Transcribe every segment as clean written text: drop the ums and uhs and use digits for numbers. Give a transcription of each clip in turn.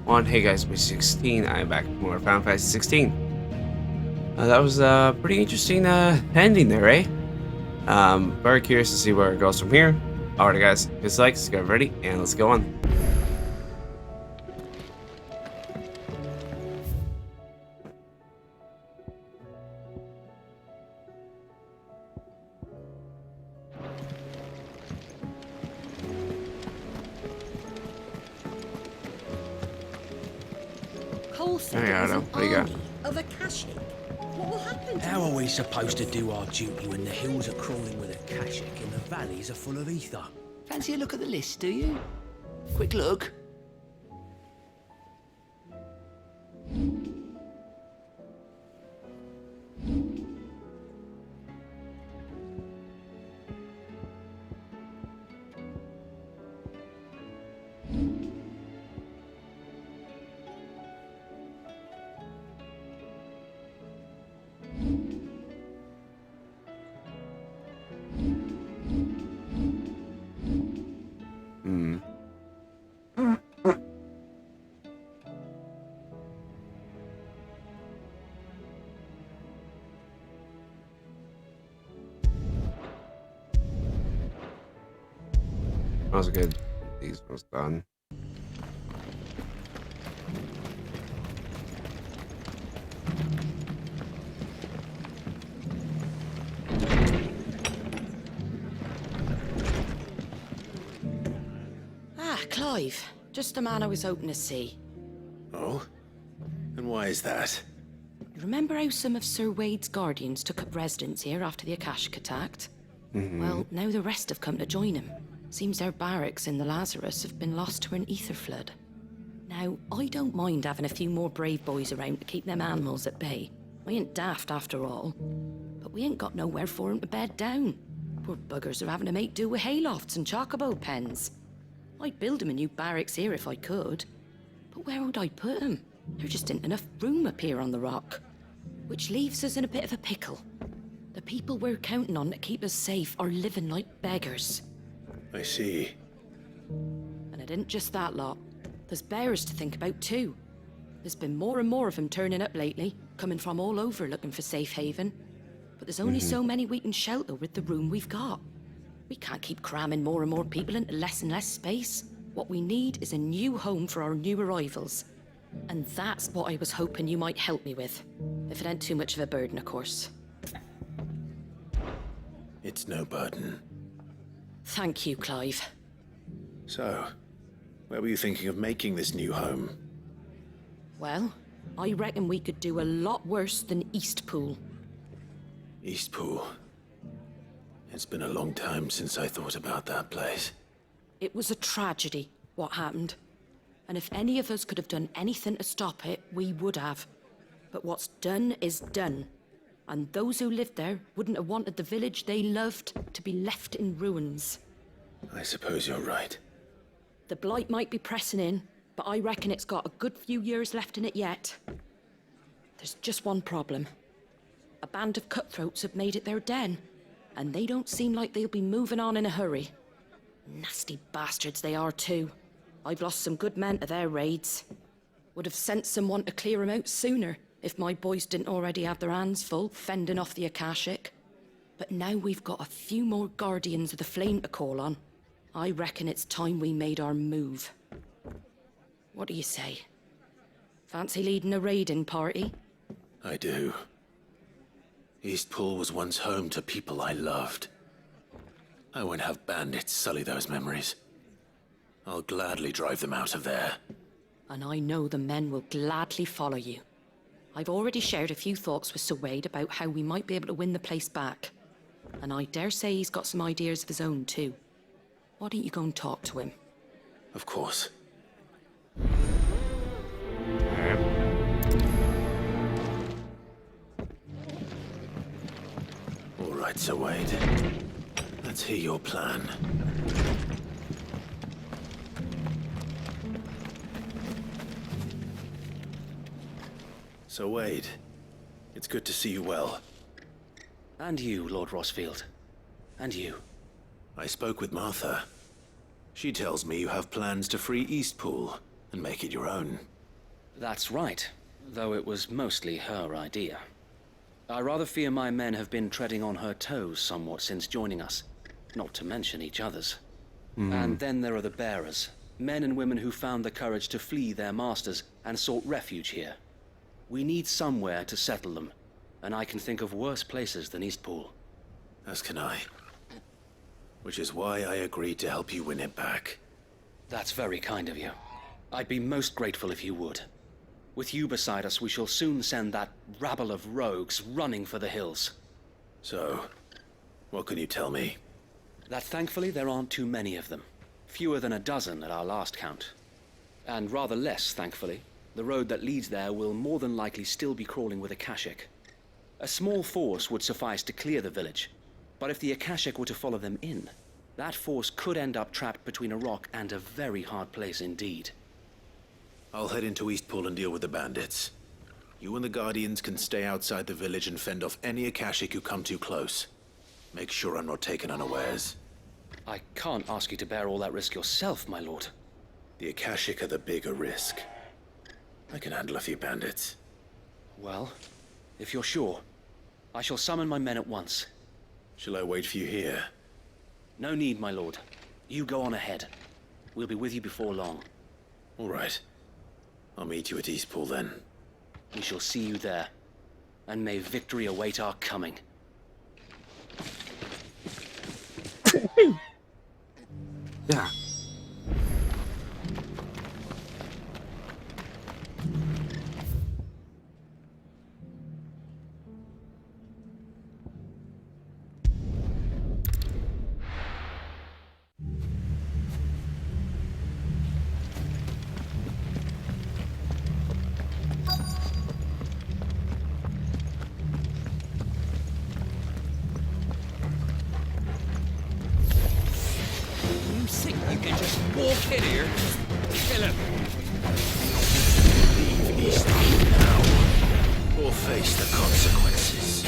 Hey guys, it's 16. I'm back with more Final Fantasy 16. That was a pretty interesting ending there, eh? Very curious to see where it goes from here. Alright guys, just like, let's get ready, and let's go on. What do you got? Of Akashic. What will happen to How are we supposed to do our duty when the hills are crawling with Akashic and the valleys are full of ether? Fancy a look at the list, do you? Quick look. That was good. These ones done. Ah, Clive. Just the man I was hoping to see. Oh? And why is that? You remember how some of Sir Wade's guardians took up residence here after the Akashic attacked? Well, now the rest have come to join him. Seems their barracks in the Lazarus have been lost to an ether flood. Now, I don't mind having a few more brave boys around to keep them animals at bay. I ain't daft after all. But we ain't got nowhere for 'em to bed down. Poor buggers are having to make do with haylofts and chocobo pens. I'd build 'em a new barracks here if I could. But where would I put 'em? There just ain't enough room up here on the rock. Which leaves us in a bit of a pickle. The people we're counting on to keep us safe are living like beggars. I see. And it isn't just that lot. There's bears to think about too. There's been more and more of them turning up lately, coming from all over looking for safe haven. But there's only so many we can shelter with the room we've got. We can't keep cramming more and more people into less and less space. What we need is a new home for our new arrivals. And that's what I was hoping you might help me with. If it ain't too much of a burden, of course. It's no burden. Thank you, Clive. So, where were you thinking of making this new home? Well, I reckon we could do a lot worse than Eastpool. Eastpool. It's been a long time since I thought about that place. It was a tragedy, what happened. And if any of us could have done anything to stop it, we would have. But what's done is done. And those who lived there wouldn't have wanted the village they loved to be left in ruins. I suppose you're right. The blight might be pressing in, but I reckon it's got a good few years left in it yet. There's just one problem. A band of cutthroats have made it their den, and they don't seem like they'll be moving on in a hurry. Nasty bastards they are too. I've lost some good men to their raids. Would have sent someone to clear 'em out sooner, if my boys didn't already have their hands full fending off the Akashic. But now we've got a few more guardians of the flame to call on. I reckon it's time we made our move. What do you say? Fancy leading a raiding party? I do. Eastpool was once home to people I loved. I won't have bandits sully those memories. I'll gladly drive them out of there. And I know the men will gladly follow you. I've already shared a few thoughts with Sir Wade about how we might be able to win the place back. And I dare say he's got some ideas of his own too. Why don't you go and talk to him? Of course. All right, Sir Wade. Let's hear your plan. So Wade, it's good to see you well. And you, Lord Rossfield. And you. I spoke with Martha. She tells me you have plans to free Eastpool and make it your own. That's right, though it was mostly her idea. I rather fear my men have been treading on her toes somewhat since joining us, not to mention each other's. And then there are the bearers, men and women who found the courage to flee their masters and sought refuge here. We need somewhere to settle them, and I can think of worse places than Eastpool. As can I. Which is why I agreed to help you win it back. That's very kind of you. I'd be most grateful if you would. With you beside us, we shall soon send that rabble of rogues running for the hills. So, what can you tell me? That thankfully there aren't too many of them. Fewer than a dozen at our last count. And rather less, thankfully. The road that leads there will more than likely still be crawling with Akashic. A small force would suffice to clear the village, but if the Akashic were to follow them in, that force could end up trapped between a rock and a very hard place indeed. I'll head into Eastpool and deal with the bandits. You and the Guardians can stay outside the village and fend off any Akashic who come too close. Make sure I'm not taken unawares. I can't ask you to bear all that risk yourself, my lord. The Akashic are the bigger risk. I can handle a few bandits. Well, if you're sure, I shall summon my men at once. Shall I wait for you here? No need, my lord. You go on ahead. We'll be with you before long. All right. I'll meet you at Eastpool then. We shall see you there. And may victory await our coming. Yeah. You think you can just walk in here, kill him? Leave Eastpool now, or face the consequences.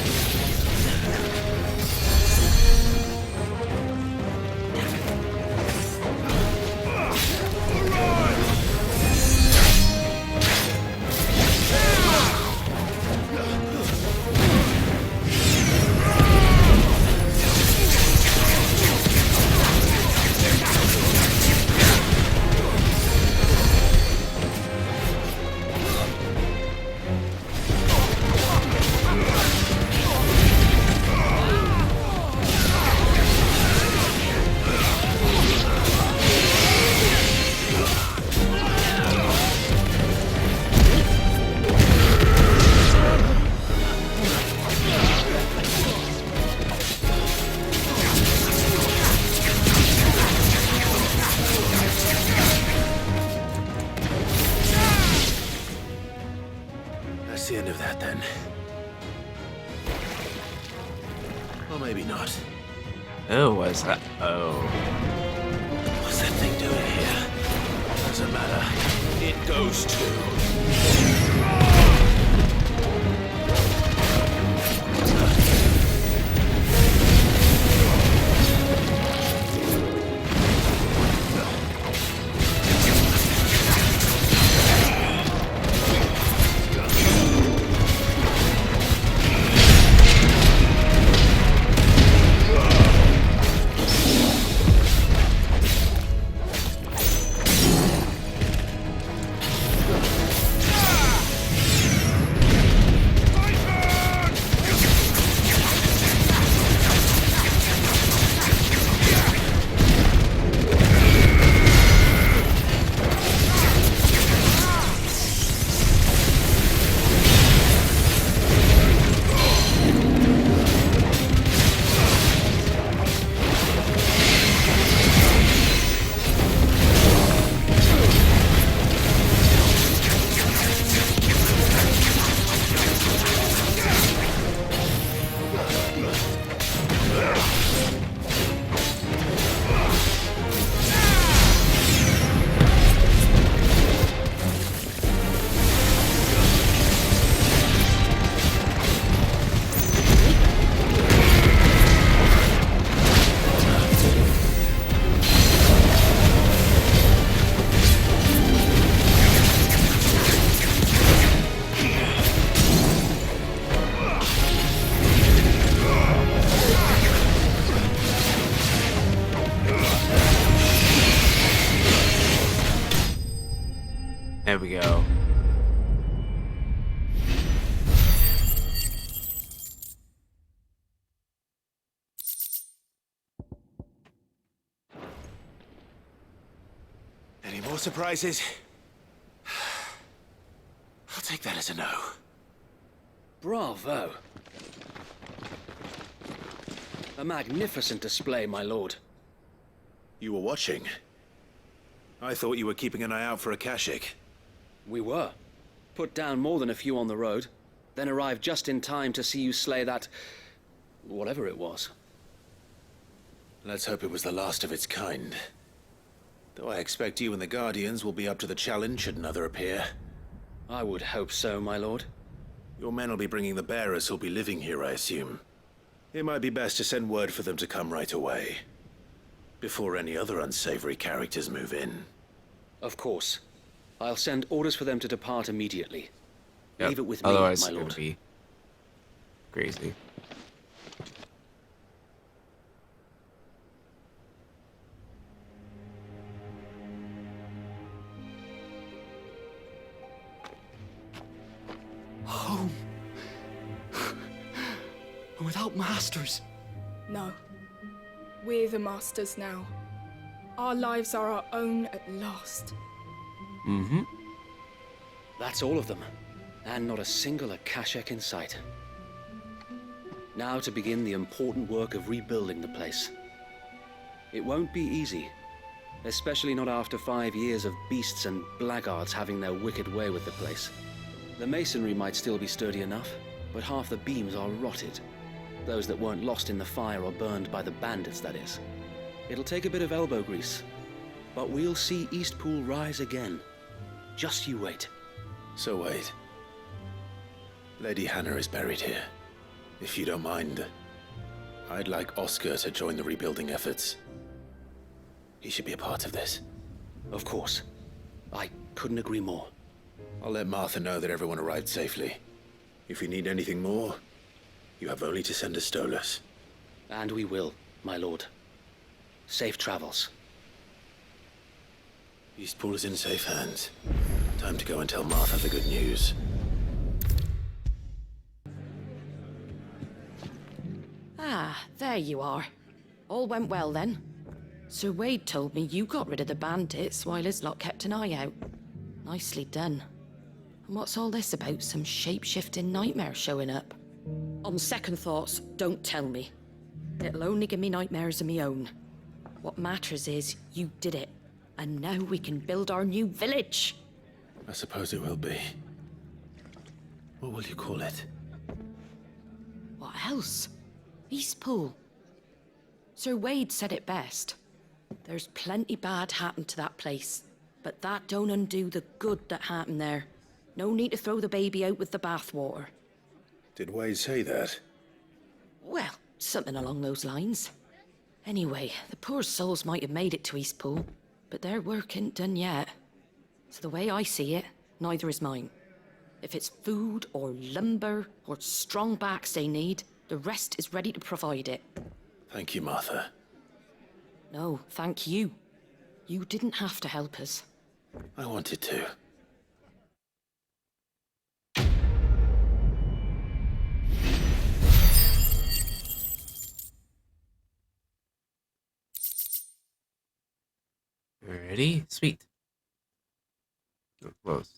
That's the end of that, then. Or maybe not. Oh, what's that? Oh. What's that thing doing here? Doesn't matter. It goes too. There we go. Any more surprises? I'll take that as a no. Bravo. A magnificent display, my lord. You were watching? I thought you were keeping an eye out for a Kashik. We were. Put down more than a few on the road, then arrived just in time to see you slay that... whatever it was. Let's hope it was the last of its kind. Though I expect you and the Guardians will be up to the challenge should another appear. I would hope so, my lord. Your men will be bringing the bearers who'll be living here, I assume. It might be best to send word for them to come right away, before any other unsavory characters move in. Of course. I'll send orders for them to depart immediately. Yep. Leave it with me, Otherwise, my it's lord. gonna be crazy. Home. And without masters. No. We're the masters now. Our lives are our own at last. Mm-hmm. That's all of them. And not a single Akashek in sight. Now to begin the important work of rebuilding the place. It won't be easy. Especially not after 5 years of beasts and blackguards having their wicked way with the place. The masonry might still be sturdy enough, but half the beams are rotted. Those that weren't lost in the fire or burned by the bandits, that is. It'll take a bit of elbow grease, but we'll see Eastpool rise again. Just you wait. So wait. Lady Hannah is buried here. If you don't mind, I'd like Oscar to join the rebuilding efforts. He should be a part of this. Of course. I couldn't agree more. I'll let Martha know that everyone arrived safely. If you need anything more, you have only to send a Stolas. And we will, my lord. Safe travels. Eastpool is in safe hands. Time to go and tell Martha the good news. Ah, there you are. All went well then. Sir Wade told me you got rid of the bandits while his lot kept an eye out. Nicely done. And what's all this about some shape-shifting nightmare showing up? On second thoughts, don't tell me. It'll only give me nightmares of me own. What matters is you did it. And now we can build our new village. I suppose it will be. What will you call it? What else? Eastpool. Sir Wade said it best. There's plenty bad happened to that place, but that don't undo the good that happened there. No need to throw the baby out with the bathwater. Did Wade say that? Well, something along those lines. Anyway, the poor souls might have made it to Eastpool, but their work ain't done yet. So the way I see it, neither is mine. If it's food or lumber or strong backs they need, the rest is ready to provide it. Thank you, Martha. No, thank you. You didn't have to help us. I wanted to. Alrighty, sweet. Oh, close.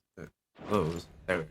Close. There.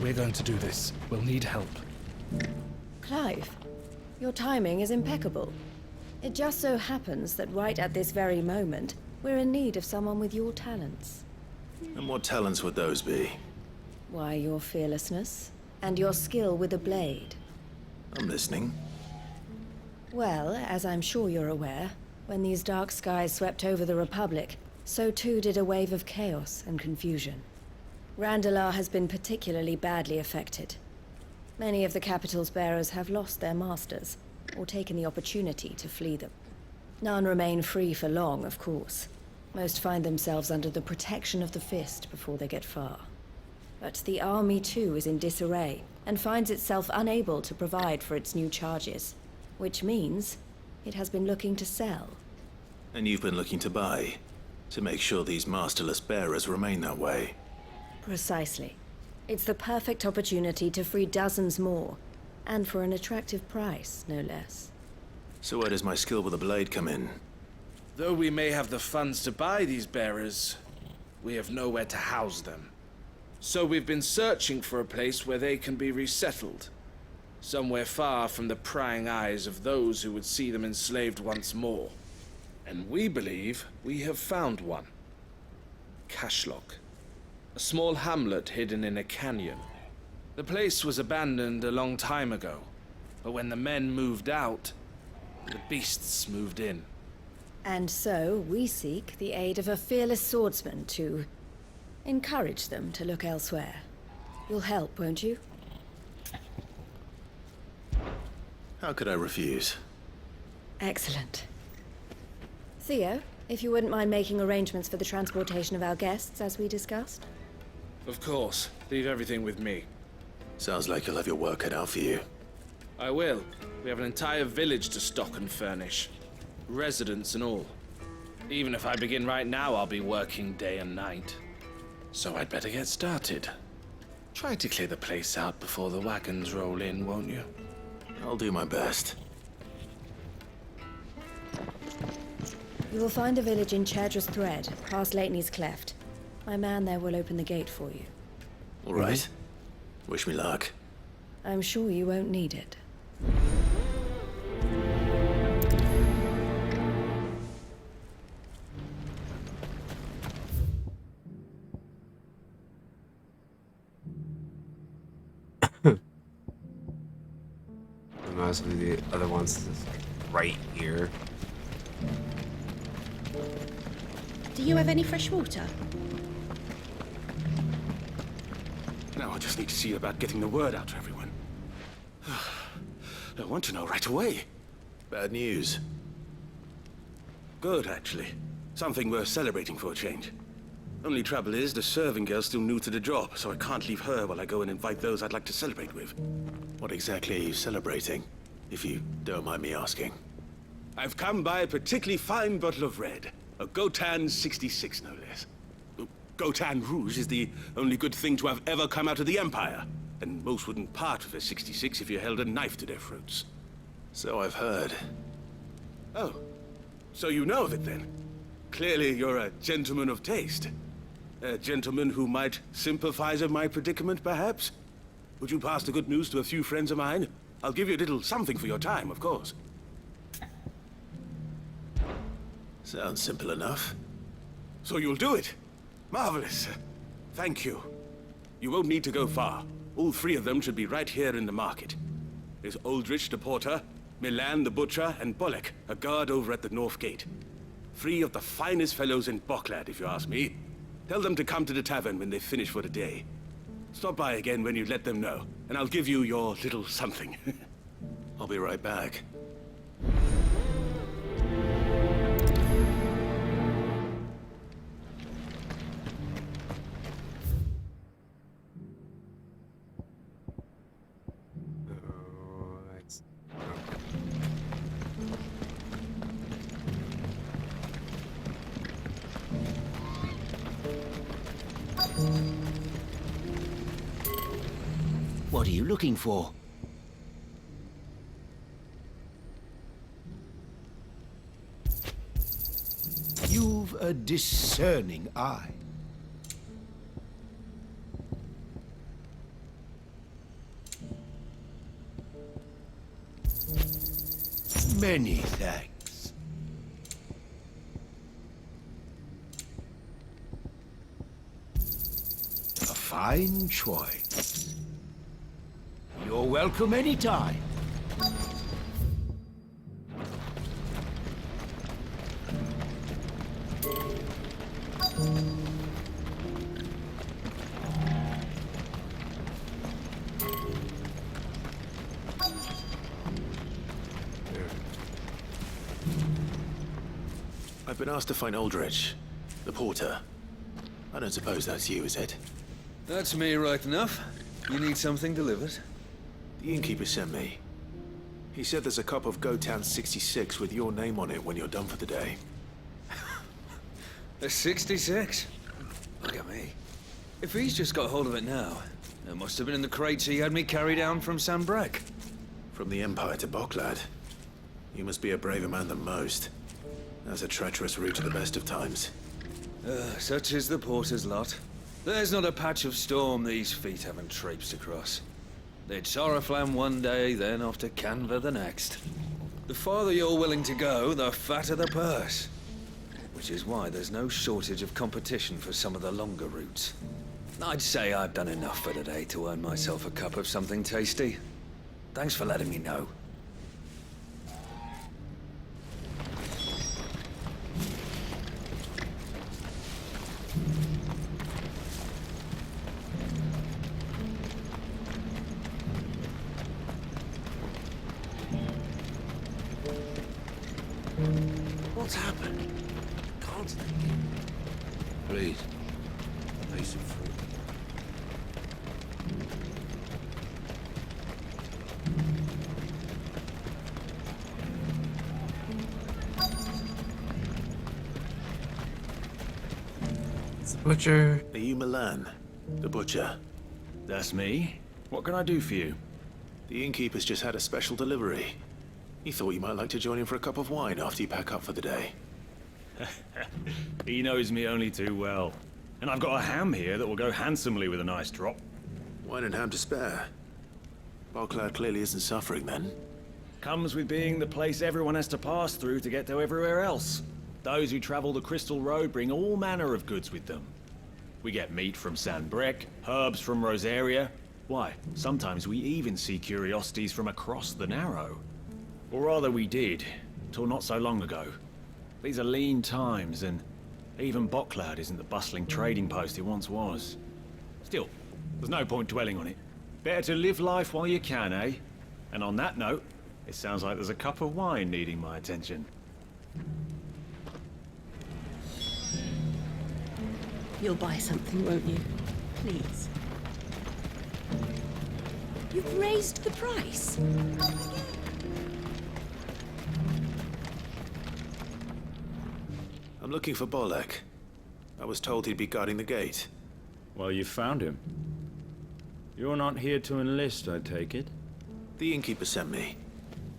We're going to do this. We'll need help. Clive, your timing is impeccable. It just so happens that right at this very moment, we're in need of someone with your talents. And what talents would those be? Why, your fearlessness, and your skill with a blade. I'm listening. Well, as I'm sure you're aware, when these dark skies swept over the Republic, so too did a wave of chaos and confusion. Randalar has been particularly badly affected. Many of the capital's bearers have lost their masters, or taken the opportunity to flee them. None remain free for long, of course. Most find themselves under the protection of the Fist before they get far. But the army too is in disarray, and finds itself unable to provide for its new charges. Which means it has been looking to sell. And you've been looking to buy, to make sure these masterless bearers remain that way. Precisely. It's the perfect opportunity to free dozens more, and for an attractive price, no less. So where does my skill with a blade come in? Though we may have the funds to buy these bearers, we have nowhere to house them. So we've been searching for a place where they can be resettled. Somewhere far from the prying eyes of those who would see them enslaved once more. And we believe we have found one. Cashlock. A small hamlet hidden in a canyon. The place was abandoned a long time ago, but when the men moved out, the beasts moved in. And so we seek the aid of a fearless swordsman to encourage them to look elsewhere. You'll help, won't you? How could I refuse? Excellent. Theo, if you wouldn't mind making arrangements for the transportation of our guests, as we discussed. Of course. Leave everything with me. Sounds like you'll have your work cut out for you. I will. We have an entire village to stock and furnish. Residents and all. Even if I begin right now, I'll be working day and night. So I'd better get started. Try to clear the place out before the wagons roll in, won't you? I'll do my best. You will find a village in Chedra's Thread, past Lateney's Cleft. My man there will open the gate for you. All right. Wish me luck. I'm sure you won't need it. Mostly the other ones is right here. Do you have any fresh water? Now I just need to see about getting the word out to everyone. I want to know right away. Bad news. Good, actually. Something worth celebrating for a change. Only trouble is, the serving girl's still new to the job, so I can't leave her while I go and invite those I'd like to celebrate with. What exactly are you celebrating, if you don't mind me asking? I've come by a particularly fine bottle of red. A Gotan 66, no less. Gotan Rouge is the only good thing to have ever come out of the Empire. And most wouldn't part with a 66 if you held a knife to their throats. So I've heard. Oh, so you know of it then? Clearly you're a gentleman of taste. A gentleman who might sympathize with my predicament, perhaps? Would you pass the good news to a few friends of mine? I'll give you a little something for your time, of course. Sounds simple enough. So you'll do it? Marvelous. Thank you. You won't need to go far. All three of them should be right here in the market. There's Aldrich the porter, Milan the butcher, and Bolek, a guard over at the north gate. Three of the finest fellows in Boklad, if you ask me. Tell them to come to the tavern when they finish for the day. Stop by again when you let them know, and I'll give you your little something. I'll be right back. What are you looking for? You've a discerning eye. Many thanks. A fine choice. You're welcome anytime. I've been asked to find Aldrich, the porter. I don't suppose that's you, is it? That's me right enough. You need something delivered? The innkeeper sent me. He said there's a cup of Gotown 66 with your name on it when you're done for the day. A 66? Look at me. If he's just got hold of it now, it must have been in the crates he had me carry down from Sanbrek. From the Empire to Boklad. You must be a braver man than most. That's a treacherous route at the best of times. Such is the porter's lot. There's not a patch of storm these feet haven't traipsed across. They'd Soraflam one day, then off to Canva the next. The farther you're willing to go, the fatter the purse. Which is why there's no shortage of competition for some of the longer routes. I'd say I've done enough for today to earn myself a cup of something tasty. Thanks for letting me know. What's happened? Can't think. Please, lay some fruit. It's the butcher. Are you Milan, the butcher? That's me. What can I do for you? The innkeeper's just had a special delivery. He thought you might like to join him for a cup of wine after you pack up for the day. He knows me only too well. And I've got a ham here that will go handsomely with a nice drop. Wine and ham to spare. Boklad clearly isn't suffering then. Comes with being the place everyone has to pass through to get to everywhere else. Those who travel the Crystal Road bring all manner of goods with them. We get meat from Sanbrek, herbs from Rosaria. Why, sometimes we even see curiosities from across the Narrow. Or rather we did, till not so long ago. These are lean times, and even Boklad isn't the bustling trading post it once was. Still, there's no point dwelling on it. Better to live life while you can, eh? And on that note, it sounds like there's a cup of wine needing my attention. You'll buy something, won't you? Please. You've raised the price. I'm looking for Bolek. I was told he'd be guarding the gate. Well, you found him. You're not here to enlist, I take it? The innkeeper sent me.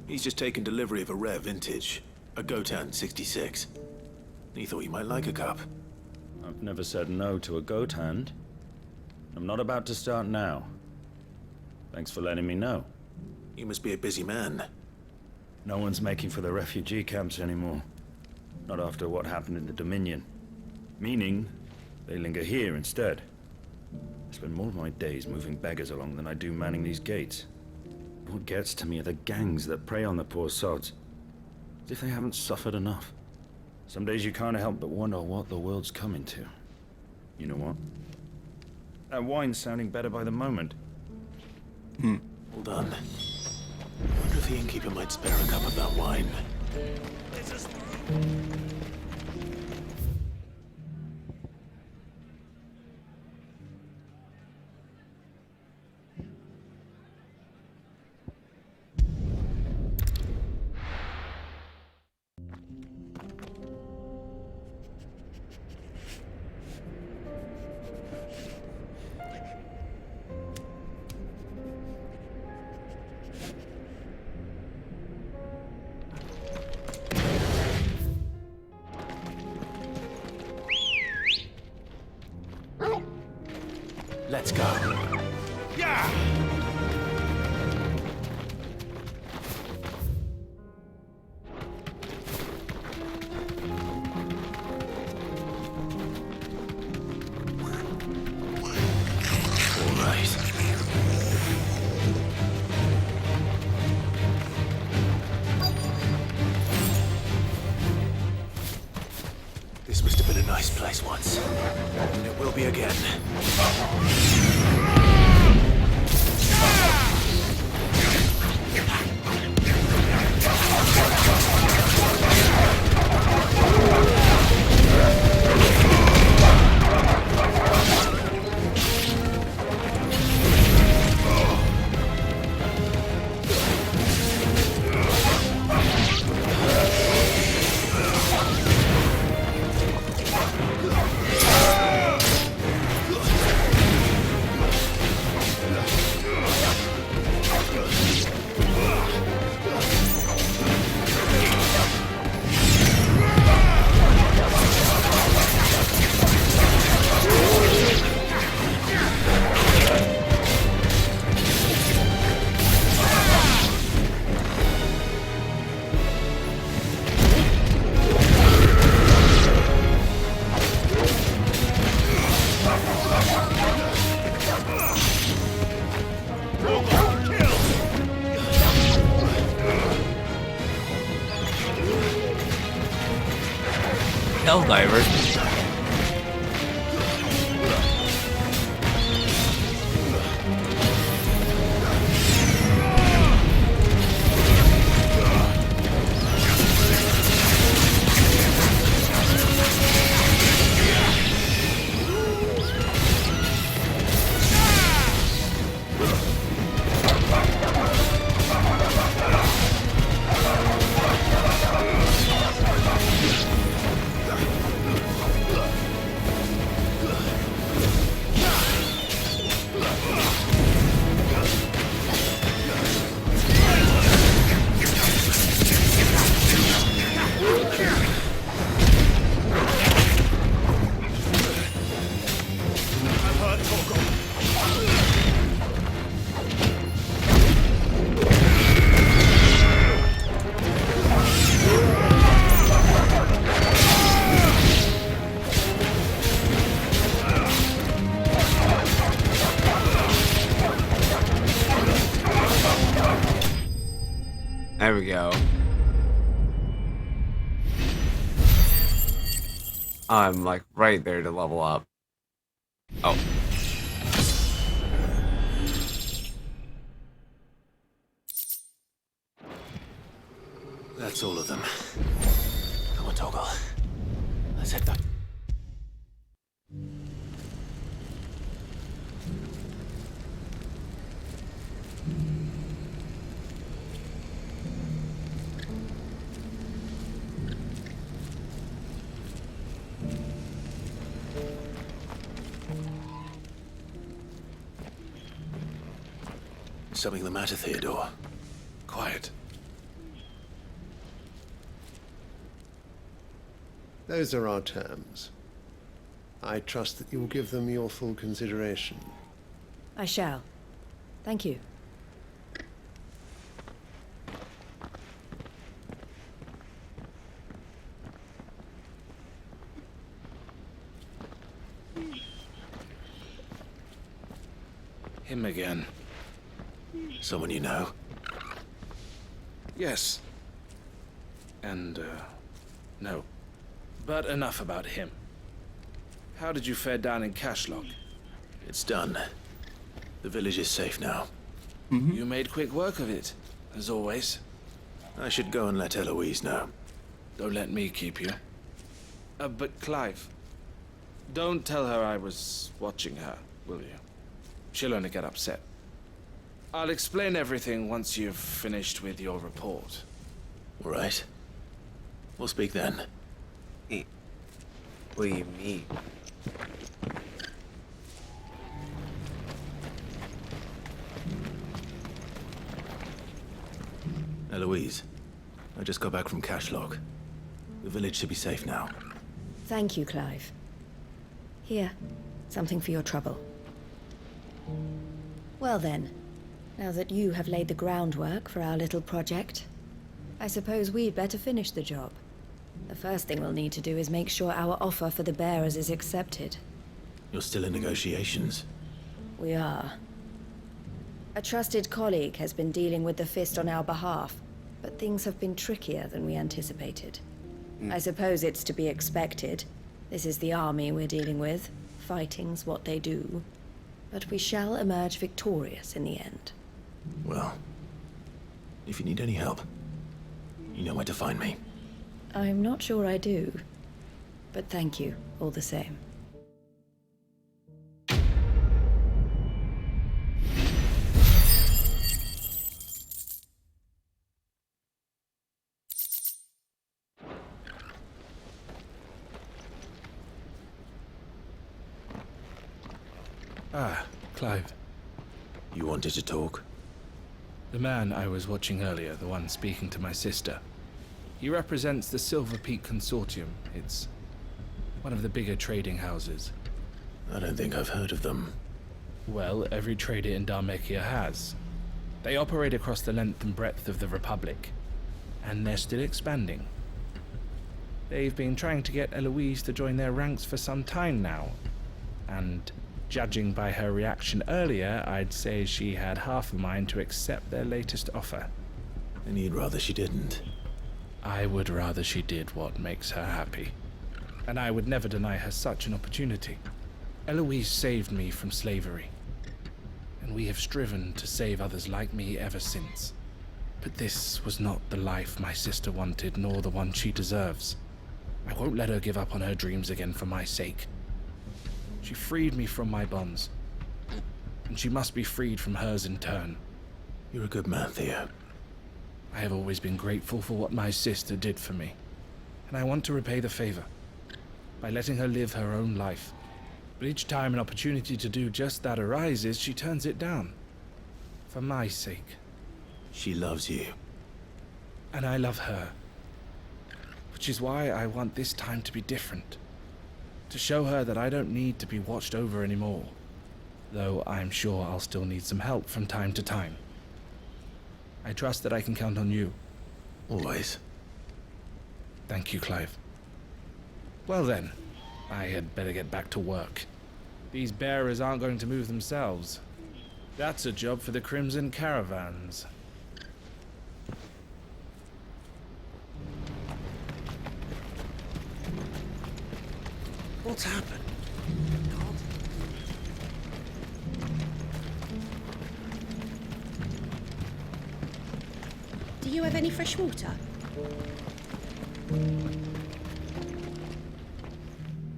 He's just taken delivery of a rare vintage, a Gotown 66. He thought you might like a cup. I've never said no to a goat hand. I'm not about to start now. Thanks for letting me know. You must be a busy man. No one's making for the refugee camps anymore. Not after what happened in the Dominion. Meaning, they linger here instead. I spend more of my days moving beggars along than I do manning these gates. What gets to me are the gangs that prey on the poor sods. As if they haven't suffered enough. Some days you can't help but wonder what the world's coming to. You know what? That wine's sounding better by the moment. Well done. I wonder if the innkeeper might spare a cup of that wine. Let's go. be again. Helldivers. There we go. I'm like right there to level up. Oh. That's all of them. Come on, Toggle. Let's head back. Something the matter, Theodore? Quiet. Those are our terms. I trust that you will give them your full consideration. I shall. Thank you. Him again. Someone you know? Yes. And, no. But enough about him. How did you fare down in Cashlock? It's done. The village is safe now. You made quick work of it, as always. I should go and let Eloise know. Don't let me keep you. But Clive, don't tell her I was watching her, will you? She'll only get upset. I'll explain everything once you've finished with your report. All right. We'll speak then. What do you mean? Eloise, I just got back from Cashlock. The village should be safe now. Thank you, Clive. Here, something for your trouble. Well then, now that you have laid the groundwork for our little project, I suppose we'd better finish the job. The first thing we'll need to do is make sure our offer for the bearers is accepted. You're still in negotiations? We are. A trusted colleague has been dealing with the Fist on our behalf, but things have been trickier than we anticipated. I suppose it's to be expected. This is the army we're dealing with, Fighting's what they do. But we shall emerge victorious in the end. Well, if you need any help, you know where to find me. I'm not sure I do. But thank you, all the same. Ah, Clive. You wanted to talk? The man I was watching earlier, the one speaking to my sister. He represents the Silver Peak Consortium. It's one of the bigger trading houses. I don't think I've heard of them. Well, every trader in Dharmekia has. They operate across the length and breadth of the Republic, and they're still expanding. They've been trying to get Eloise to join their ranks for some time now, and judging by her reaction earlier, I'd say she had half a mind to accept their latest offer. And you'd rather she didn't? I would rather she did what makes her happy. And I would never deny her such an opportunity. Eloise saved me from slavery, and we have striven to save others like me ever since. But this was not the life my sister wanted, nor the one she deserves. I won't let her give up on her dreams again for my sake. She freed me from my bonds, and she must be freed from hers in turn. You're a good man, Theo. I have always been grateful for what my sister did for me, and I want to repay the favor by letting her live her own life. But each time an opportunity to do just that arises, she turns it down. For my sake. She loves you. And I love her. Which is why I want this time to be different. To show her that I don't need to be watched over anymore. Though I'm sure I'll still need some help from time to time. I trust that I can count on you. Always. Thank you, Clive. Well then, I had better get back to work. These bearers aren't going to move themselves. That's a job for the Crimson Caravans. What's happened? Do you have any fresh water?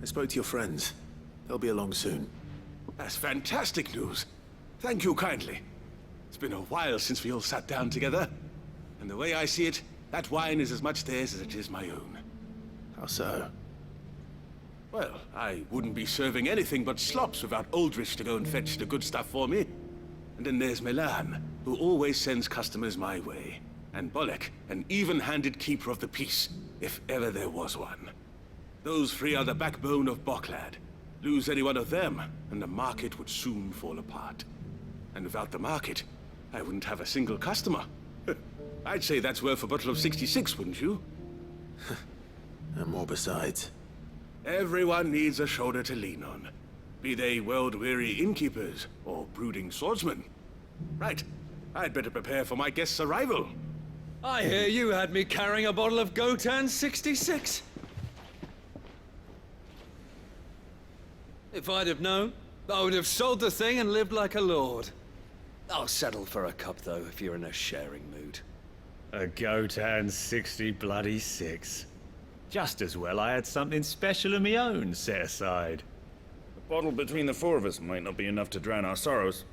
I spoke to your friends. They'll be along soon. That's fantastic news. Thank you kindly. It's been a while since we all sat down together. And the way I see it, that wine is as much theirs as it is my own. How so? Well, I wouldn't be serving anything but slops without Aldrich to go and fetch the good stuff for me. And then there's Milan, who always sends customers my way. And Bolek, an even-handed keeper of the peace, if ever there was one. Those three are the backbone of Boklad. Lose any one of them, and the market would soon fall apart. And without the market, I wouldn't have a single customer. I'd say that's worth a bottle of 66, wouldn't you? And more besides. Everyone needs a shoulder to lean on. Be they world-weary innkeepers or brooding swordsmen. Right, I'd better prepare for my guest's arrival. I hear you had me carrying a bottle of Gotan 66. If I'd have known, I would have sold the thing and lived like a lord. I'll settle for a cup, though, if you're in a sharing mood. A Gotan 60 bloody 6. Just as well I had something special of my own set aside. A bottle between the four of us might not be enough to drown our sorrows,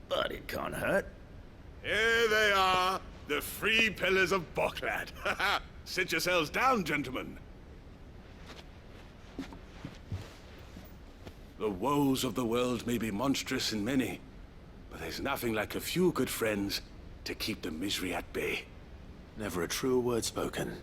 but it can't hurt. Here they are, the three pillars of Boklad. Sit yourselves down, gentlemen. The woes of the world may be monstrous in many, but there's nothing like a few good friends to keep the misery at bay. Never a truer word spoken.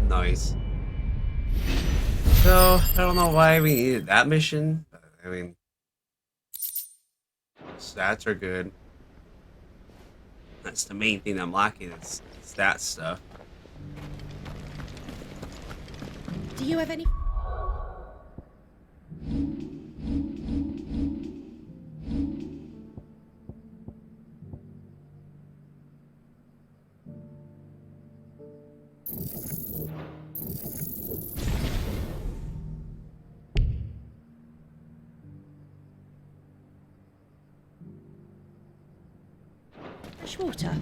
Nice. So, I don't know why we needed that mission. I mean, stats are good. That's the main thing I'm lacking is stat stuff. Do you have any... Fresh water.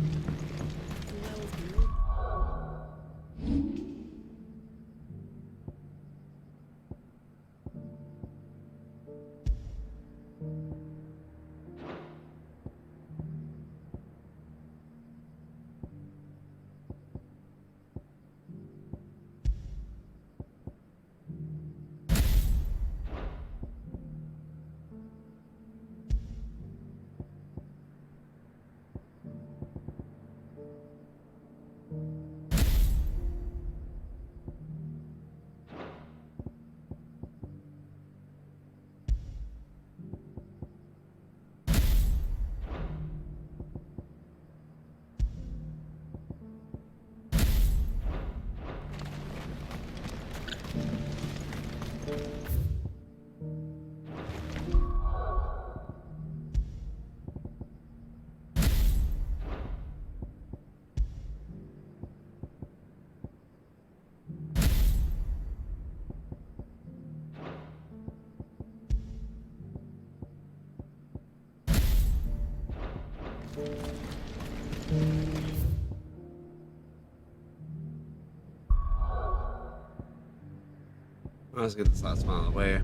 Let's get this last one out of the way.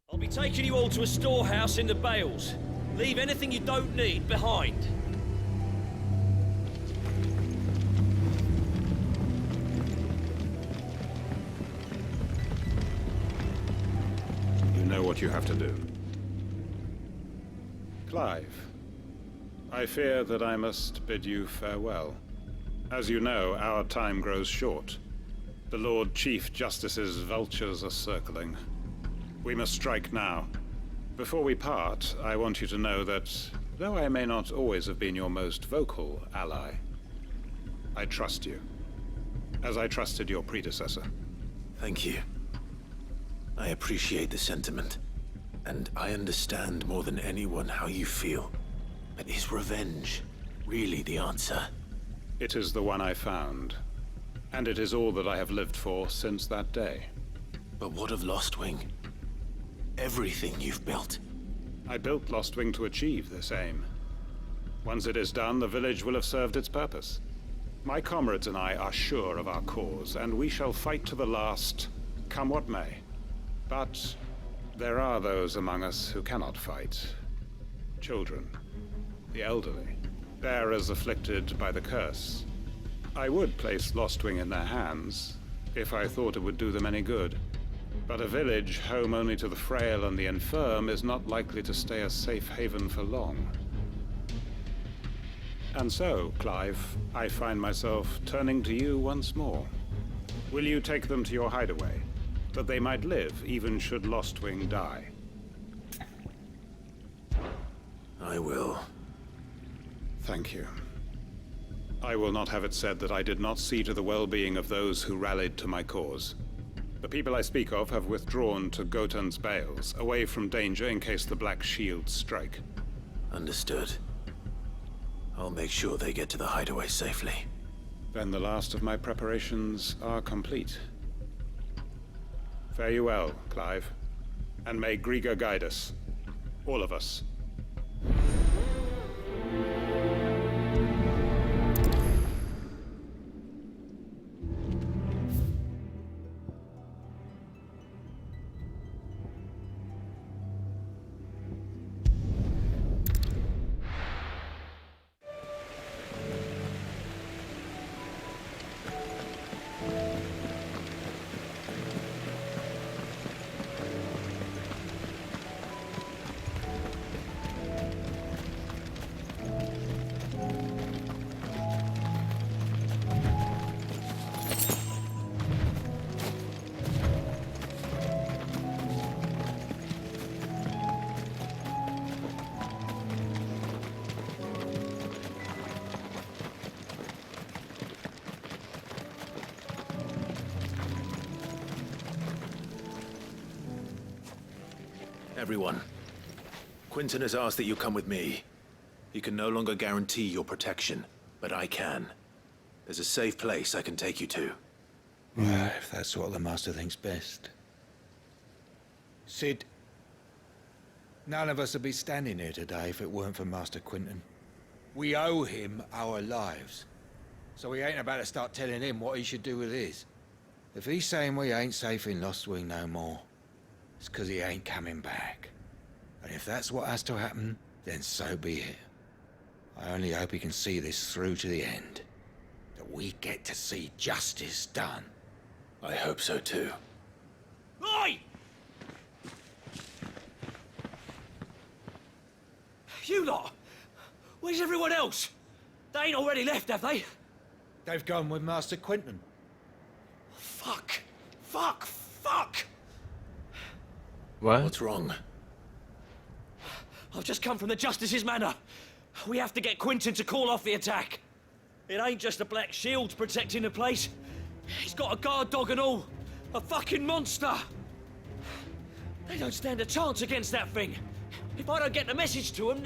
I'll be taking you all to a storehouse in the Bales. Leave anything you don't need behind. You know what you have to do. Clive, I fear that I must bid you farewell. As you know, our time grows short. The Lord Chief Justice's vultures are circling. We must strike now. Before we part, I want you to know that, though I may not always have been your most vocal ally, I trust you, as I trusted your predecessor. Thank you. I appreciate the sentiment, and I understand more than anyone how you feel. But is revenge really the answer? It is the one I found, and it is all that I have lived for since that day. But what of Lostwing? Everything you've built. I built Lostwing to achieve this aim. Once it is done, the village will have served its purpose. My comrades and I are sure of our cause, and we shall fight to the last, come what may. But there are those among us who cannot fight. Children, the elderly, bearers afflicted by the curse. I would place Lostwing in their hands, if I thought it would do them any good. But a village home only to the frail and the infirm is not likely to stay a safe haven for long. And so, Clive, I find myself turning to you once more. Will you take them to your hideaway, that they might live even should Lostwing die? I will. Thank you. I will not have it said that I did not see to the well-being of those who rallied to my cause. The people I speak of have withdrawn to Gotan's Bales, away from danger in case the Black Shields strike. Understood. I'll make sure they get to the hideaway safely. Then the last of my preparations are complete. Fare you well, Clive. And may Griga guide us. All of us. Everyone, Quinton has asked that you come with me. He can no longer guarantee your protection, but I can. There's a safe place I can take you to. Well, if that's what the Master thinks best. Sid, none of us would be standing here today if it weren't for Master Quinton. We owe him our lives. So we ain't about to start telling him what he should do with his. If he's saying we ain't safe in Lost Wing no more, it's 'cause he ain't coming back. And if that's what has to happen, then so be it. I only hope he can see this through to the end. That we get to see justice done. I hope so too. Oi! You lot! Where's everyone else? They ain't already left, have they? They've gone with Master Quinton. Fuck! Fuck! Fuck! What? What's wrong? I've just come from the Justice's manor. We have to get Quinton to call off the attack. It ain't just the Black Shields protecting the place. He's got a guard dog and all. A fucking monster. They don't stand a chance against that thing. If I don't get the message to them,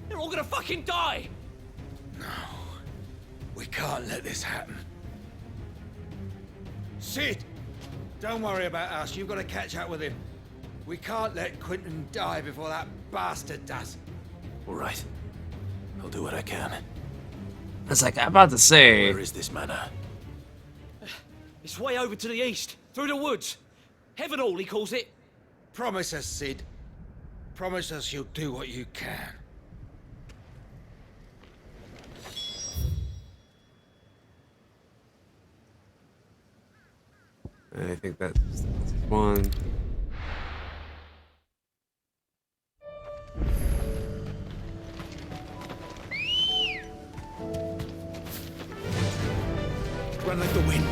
they're all gonna fucking die. No. We can't let this happen. Sid! Don't worry about us. You've got to catch up with him. We can't let Quinton die before that bastard does. All right. I'll do what I can. It's like, I'm about to say... Where is this manor? It's way over to the east, through the woods. Heaven Hall, he calls it. Promise us, Sid. Promise us you'll do what you can. I think that's one. Run like the wind.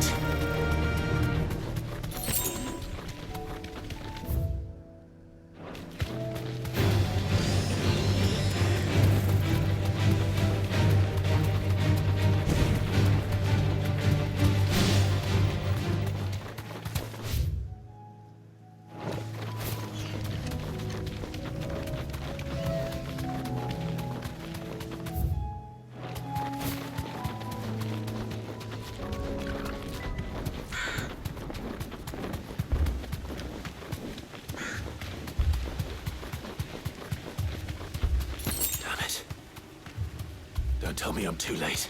Don't tell me I'm too late.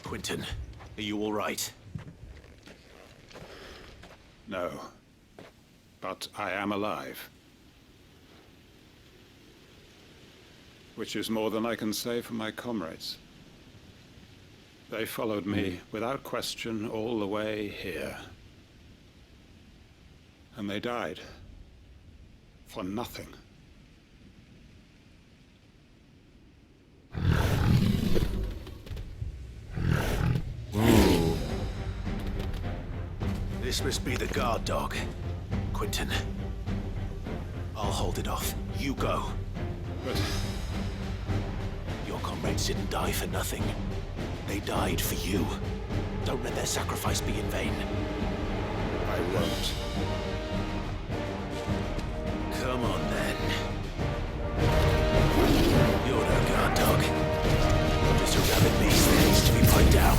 Quinton, are you all right? No. But I am alive. Which is more than I can say for my comrades. They followed me without question all the way here. And they died. For nothing. This must be the guard dog. Quinton. I'll hold it off. You go. But... Your comrades didn't die for nothing. They died for you. Don't let their sacrifice be in vain. I won't. Come on, then. You're no guard dog. Just a rabid beast that needs to be put down.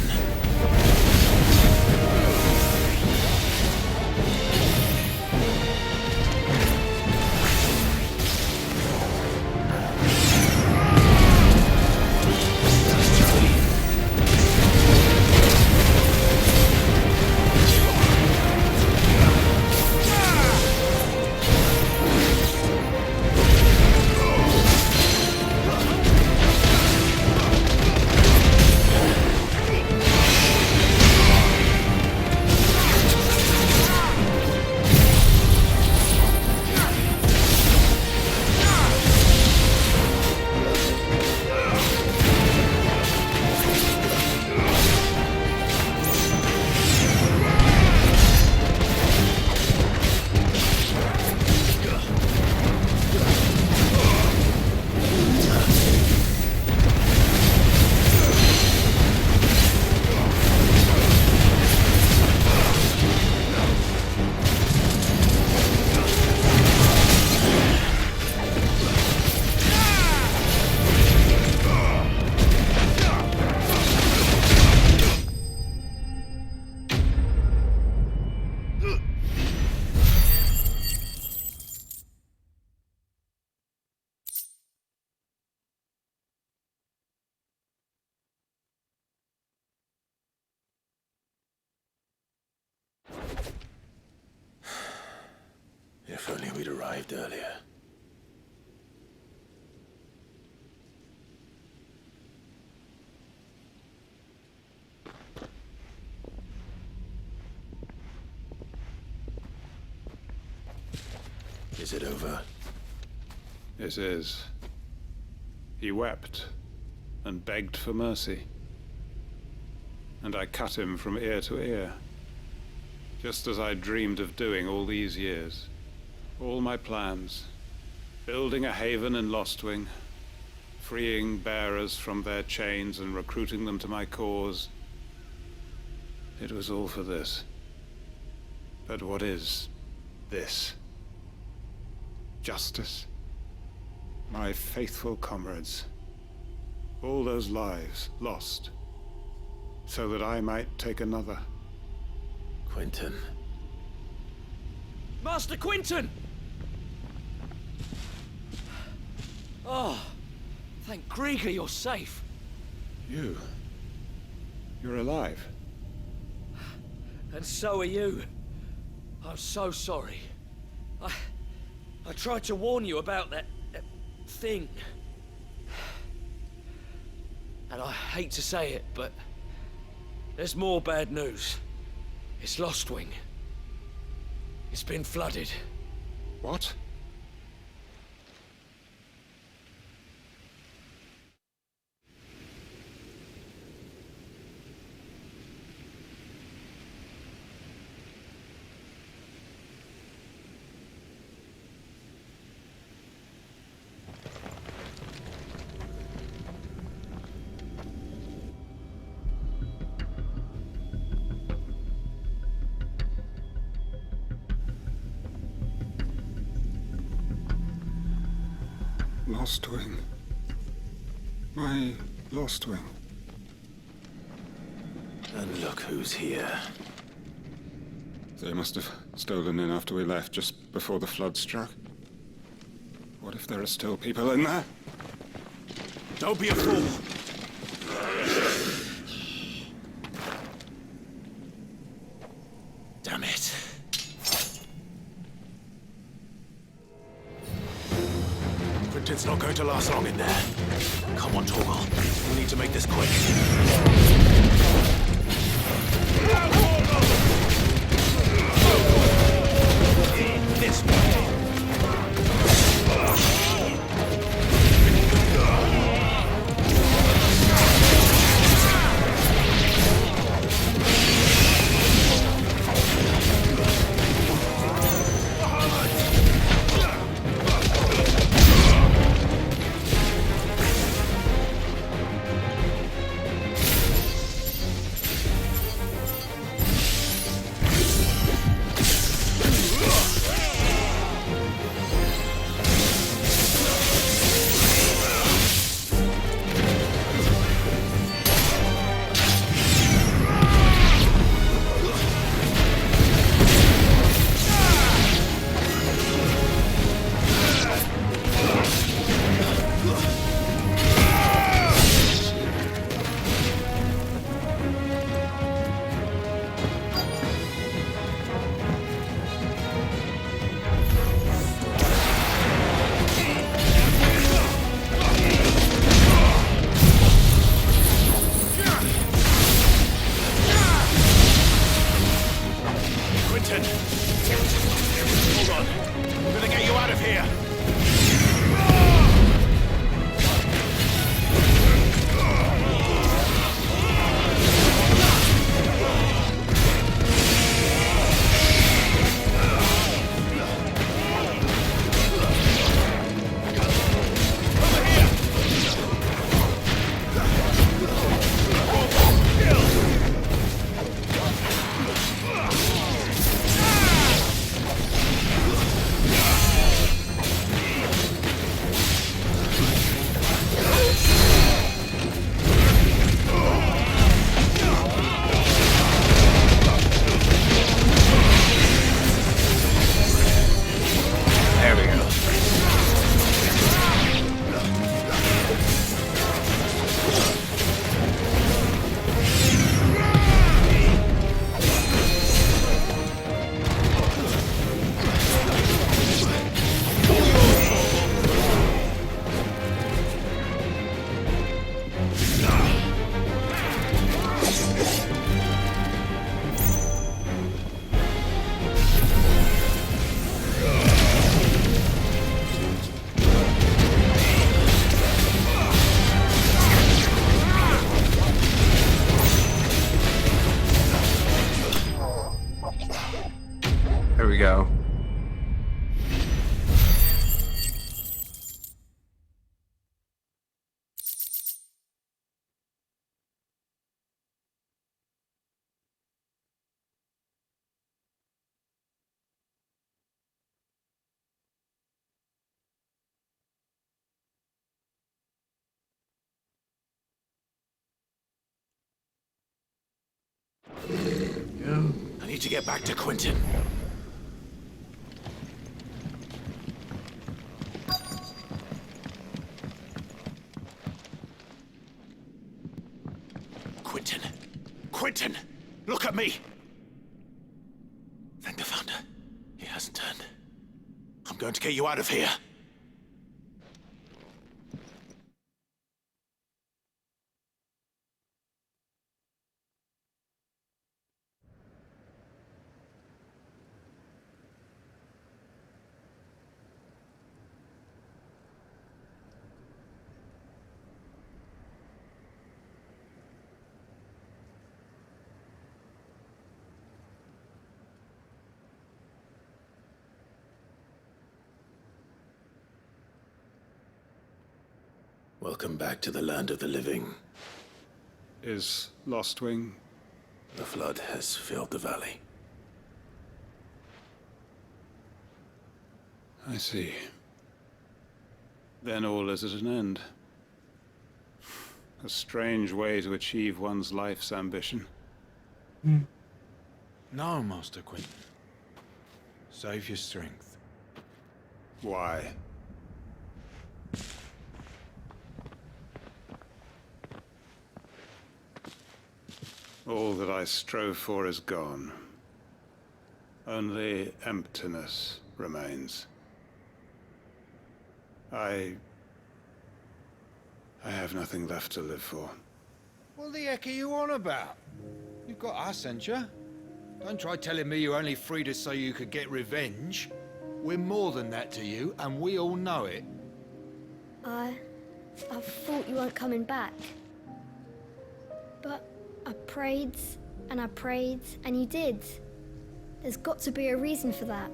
If only we'd arrived earlier. Is it over? It is. He wept and begged for mercy. And I cut him from ear to ear, just as I dreamed of doing all these years. All my plans, building a haven in Lostwing, freeing bearers from their chains and recruiting them to my cause. It was all for this. But what is this? Justice? My faithful comrades. All those lives lost, so that I might take another. Quentin. Master Quentin! Oh, thank Grieger you're safe. You're alive. And so are you. I'm so sorry. I tried to warn you about that thing. And I hate to say it, but there's more bad news. It's Lostwing. It's been flooded. What? Lostwing. My Lostwing. And look who's here. They must have stolen in after we left, just before the flood struck. What if there are still people in there? Don't be a fool! Damn it. Quentin's not going to last long in there. Come on, Torgal. We need to make this quick. This way. we go. I need to get back to Quentin. Quentin! Quentin! Look at me! Thank the Founder. He hasn't turned. I'm going to get you out of here. Welcome back to the land of the living. Is Lostwing? The flood has filled the valley. I see. Then all is at an end. A strange way to achieve one's life's ambition. No, Master Quentin. Save your strength. Why? All that I strove for is gone. Only emptiness remains. I have nothing left to live for. What the heck are you on about? You've got us, ain't you? Don't try telling me you're only free to so you could get revenge. We're more than that to you, and we all know it. I thought you weren't coming back. But I prayed, and you did. There's got to be a reason for that,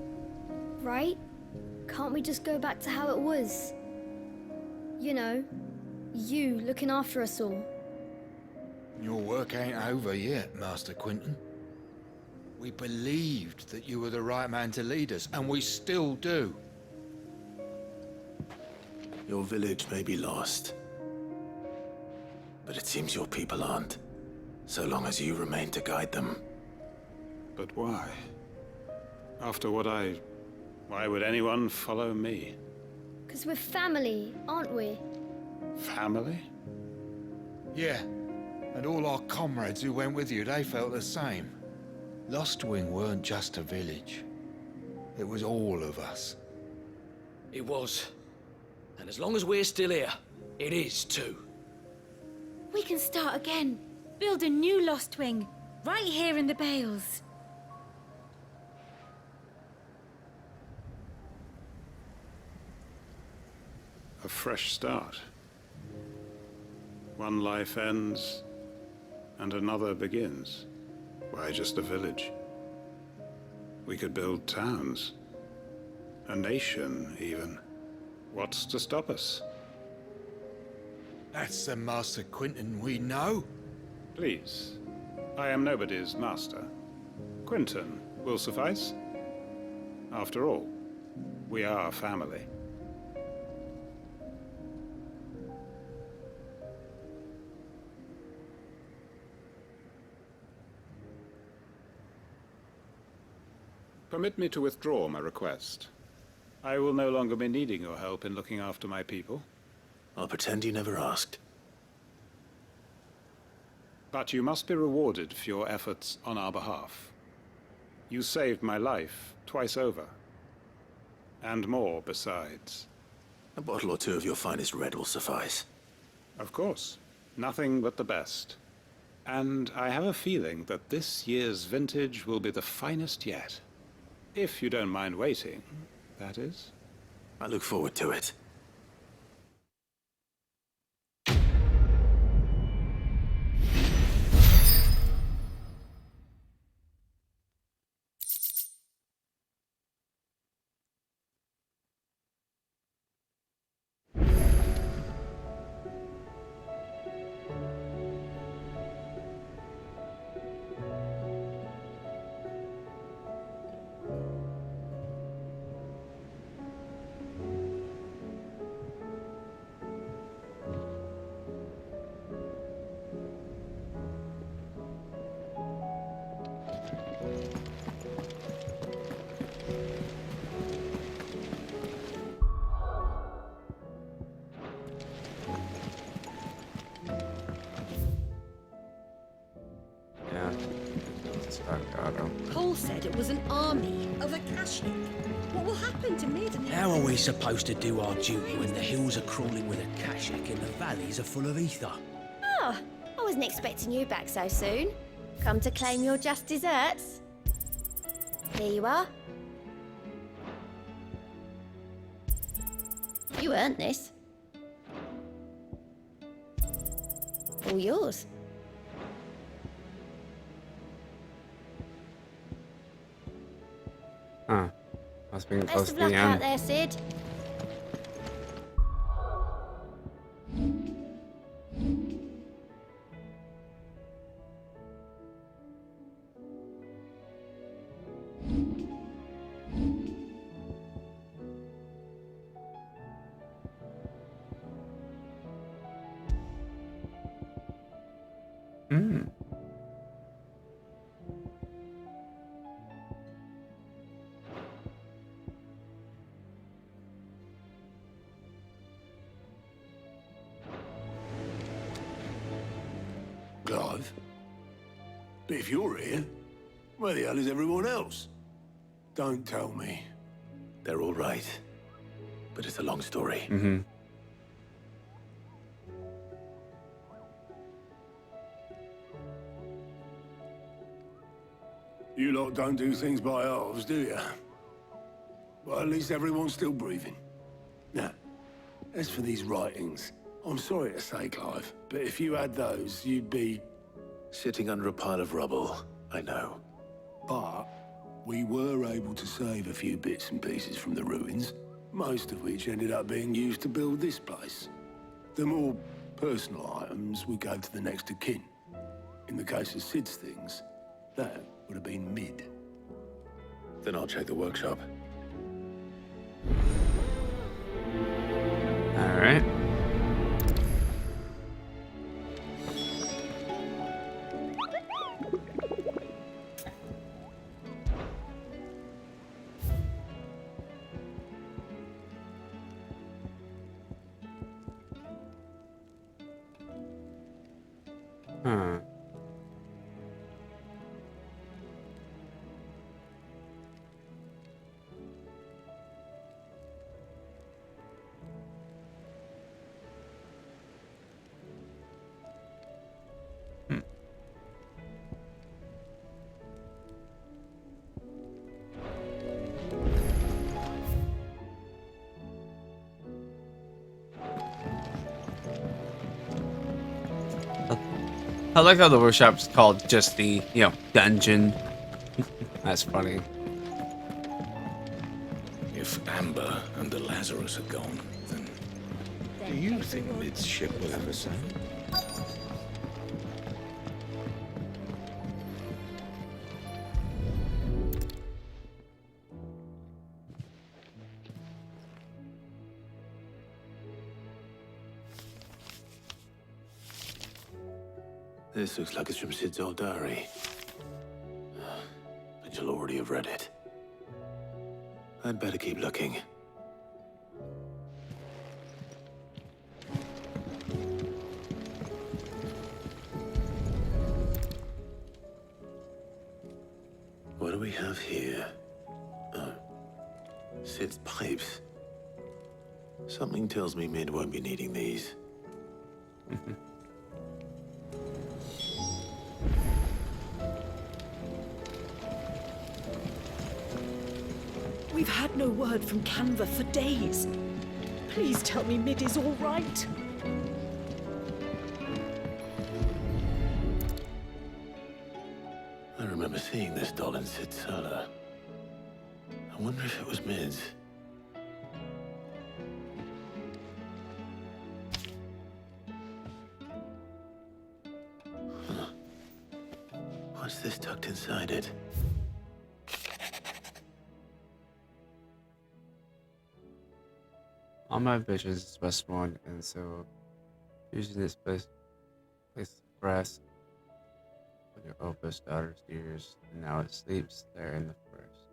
right? Can't we just go back to how it was? You know, you looking after us all. Your work ain't over yet, Master Quentin. We believed that you were the right man to lead us, and we still do. Your village may be lost, but it seems your people aren't, so long as you remain to guide them. But why? After what why would anyone follow me? 'Cause we're family, aren't we? Family? Yeah, and all our comrades who went with you, they felt the same. Lostwing weren't just a village. It was all of us. It was. And as long as we're still here, it is too. We can start again. Build a new Lostwing, right here in the Bales. A fresh start. One life ends, and another begins. Why just a village? We could build towns. A nation, even. What's to stop us? That's the Master Quentin we know. Please. I am nobody's master. Quentin will suffice. After all, we are family. Permit me to withdraw my request. I will no longer be needing your help in looking after my people. I'll pretend you never asked. But you must be rewarded for your efforts on our behalf. You saved my life twice over. And more besides. A bottle or two of your finest red will suffice. Of course. Nothing but the best. And I have a feeling that this year's vintage will be the finest yet. If you don't mind waiting, that is. I look forward to it. Yeah. Cole said it was an army of Akashic. What will happen to Mid and How are we supposed to do our duty when the hills are crawling with Akashic and the valleys are full of ether? Oh, I wasn't expecting you back so soon. Come to claim your just desserts? Here you are. You earned this. All yours. Huh. Must be close Best to of the luck end. out there, Sid. Hmm. Clive? But if you're here, where the hell is everyone else? Don't tell me. They're all right. But it's a long story. Mm-hmm. You lot don't do things by halves, do you? Well, at least everyone's still breathing. Now, as for these writings, I'm sorry to say, Clive, but if you had those, you'd be... Sitting under a pile of rubble, I know. But we were able to save a few bits and pieces from the ruins, most of which ended up being used to build this place. The more personal items would go to the next of kin. In the case of Sid's things, that would have been Mid. Then I'll check the workshop. All right. Huh. I like how the workshop's called just the, dungeon. That's funny. If Amber and the Lazarus are gone, then... Do you think Mid's ship will ever sail? This looks like it's from Sid's old diary. But you'll already have read it. I'd better keep looking. What do we have here? Oh. Sid's pipes. Something tells me Mid won't be needing these. We've had no word from Canva for days. Please tell me Mid is all right. I remember seeing this doll in Sid's cellar. I wonder if it was Mid's. Huh. What's this tucked inside it? All my visions is Westmore, and so using this place to rest. Your opus daughter's ears, and now it sleeps there in the forest.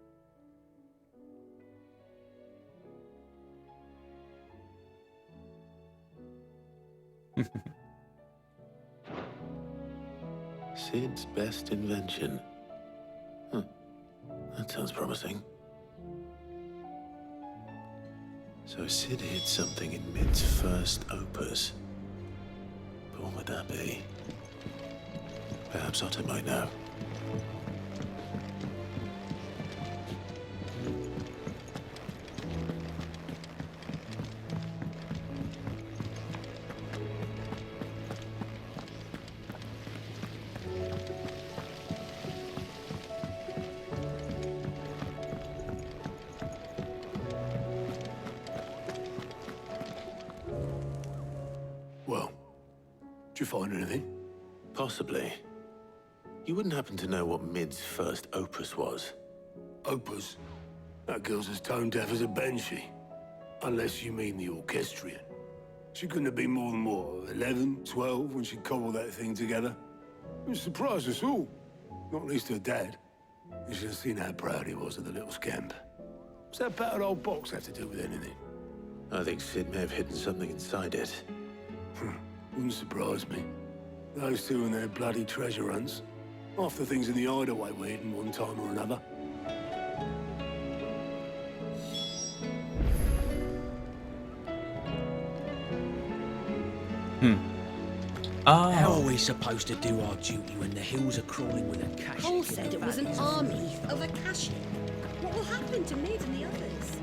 Sid's best invention. Huh. That sounds promising. So Sid hid something in Mid's first opus. But what would that be? Perhaps Otto might know. Well, did you find anything? Possibly. You wouldn't happen to know what Mid's first opus was? Opus? That girl's as tone deaf as a banshee. Unless you mean the orchestrion. She couldn't have been more than, what, 11, 12 when she cobbled that thing together? It surprised us all. Not least her dad. You should have seen how proud he was of the little scamp. What's that battered old box have to do with anything? I think Sid may have hidden something inside it. Wouldn't surprise me. Those two and their bloody treasure hunts. Half the things in the hideaway were hidden one time or another. How are we supposed to do our duty when the hills are crawling with a cash? Cole said it was an army of Akashi. What will happen to Mid and the others?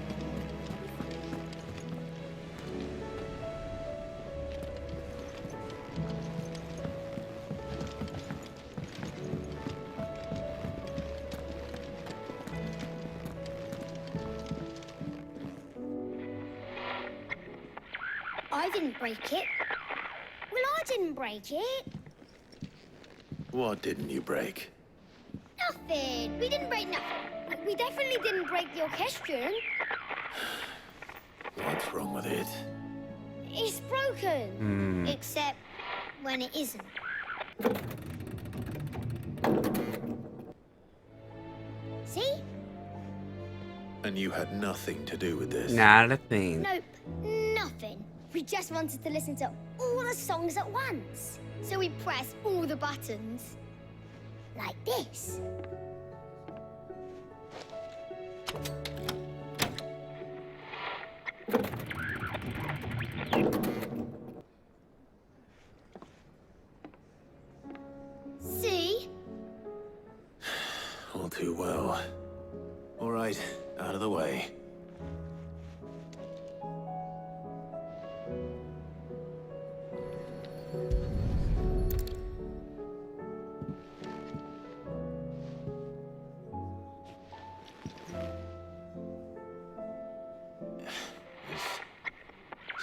I didn't break it. Well, I didn't break it. What didn't you break? Nothing. We didn't break nothing. We definitely didn't break the orchestrion. What's wrong with it? It's broken. Except when it isn't. See? And you had nothing to do with this? Not a thing. Nope, nothing. We just wanted to listen to all the songs at once. So we pressed all the buttons. Like this. See? All too well. All right, out of the way.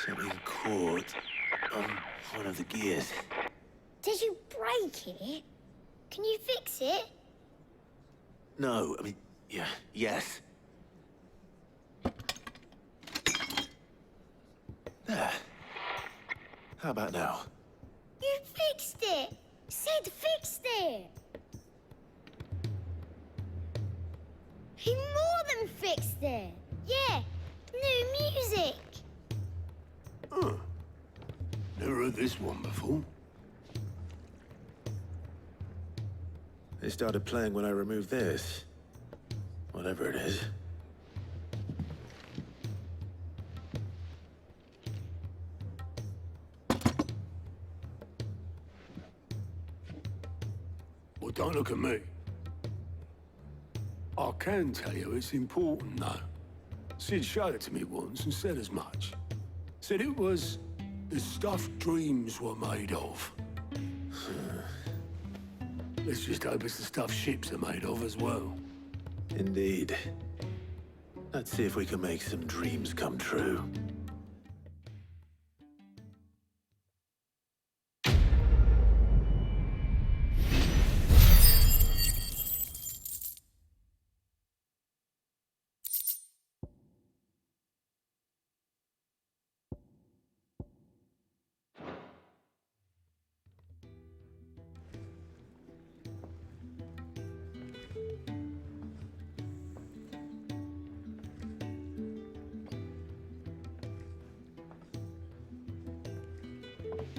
Something caught on one of the gears. Did you break it? Can you fix it? No, I mean, yeah, yes. There. How about now? You fixed it! Sid fixed it! He more than fixed it! Yeah, new music! Huh. Never heard this one before. They started playing when I removed this. Whatever it is. Well, don't look at me. I can tell you it's important, though. Sid showed it to me once and said as much. Said it was the stuff dreams were made of. Let's just hope it's the stuff ships are made of as well. Indeed. Let's see if we can make some dreams come true.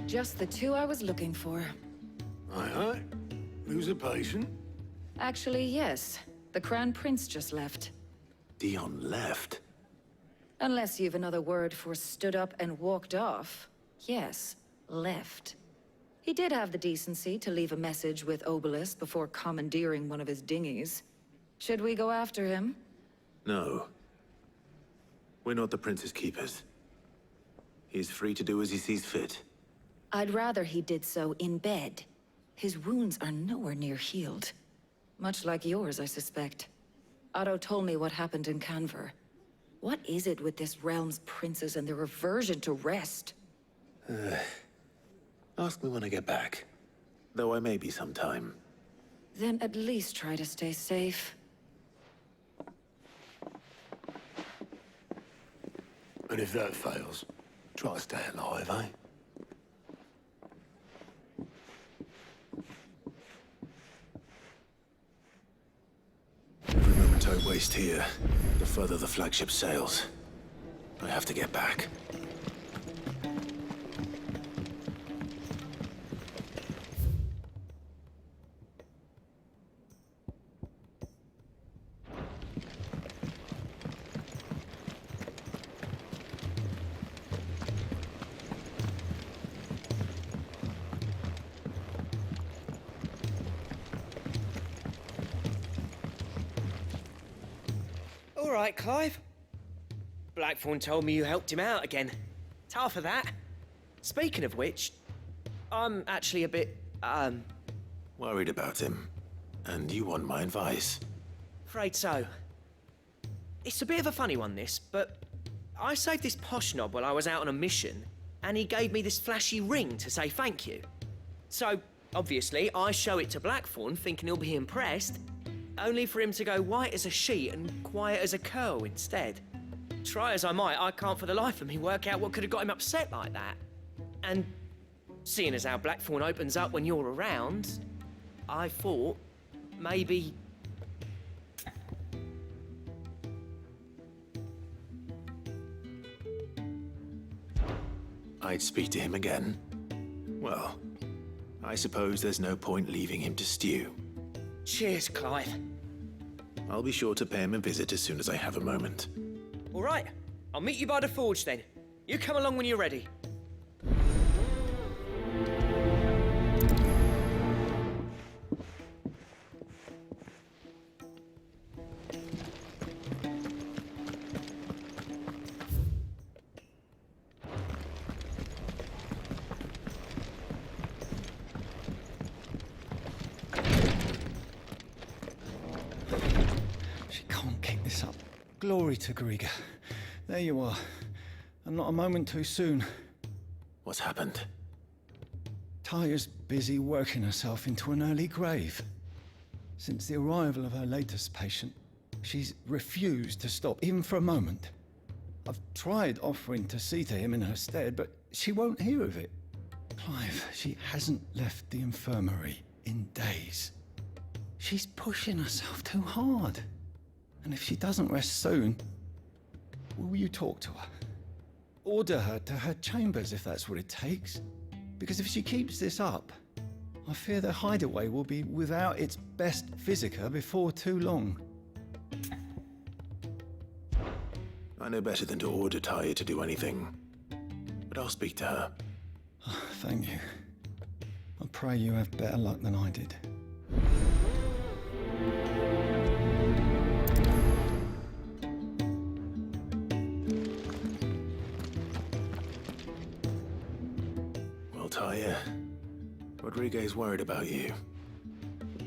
Just the two I was looking for. Aye, aye. Who's a patient? Actually, yes. The Crown Prince just left. Dion left? Unless you've another word for stood up and walked off. Yes, left. He did have the decency to leave a message with Obelisk before commandeering one of his dinghies. Should we go after him? No. We're not the Prince's keepers. He's free to do as he sees fit. I'd rather he did so in bed. His wounds are nowhere near healed. Much like yours, I suspect. Otto told me what happened in Canver. What is it with this realm's princes and their aversion to rest? Ask me when I get back. Though I may be sometime. Then at least try to stay safe. And if that fails, try to stay alive, eh? Every moment I waste here, the further the flagship sails. I have to get back. All right, Clive. Blackthorn told me you helped him out again. Tough for that. Speaking of which, I'm actually a bit, Worried about him. And you want my advice? afraid so. It's a bit of a funny one, this, but I saved this posh knob while I was out on a mission, and he gave me this flashy ring to say thank you. So, obviously, I show it to Blackthorn, thinking he'll be impressed, only for him to go white as a sheet and quiet as a curl instead. Try as I might, I can't for the life of me work out what could have got him upset like that. And seeing as how Blackthorn opens up when you're around, I thought maybe... I'd speak to him again. Well, I suppose there's no point leaving him to stew. Cheers, Clive. I'll be sure to pay him a visit as soon as I have a moment. All right, I'll meet you by the forge then. You come along when you're ready. Glory to Griga. There you are. And not a moment too soon. What's happened? Taya's busy working herself into an early grave. Since the arrival of her latest patient, she's refused to stop, even for a moment. I've tried offering to see to him in her stead, but she won't hear of it. Clive, she hasn't left the infirmary in days. She's pushing herself too hard. And if she doesn't rest soon, will you talk to her? Order her to her chambers if that's what it takes. Because if she keeps this up, I fear the hideaway will be without its best physica before too long. I know better than to order Taya to do anything. But I'll speak to her. Oh, thank you. I pray you have better luck than I did. Taya, Rodriguez worried about you.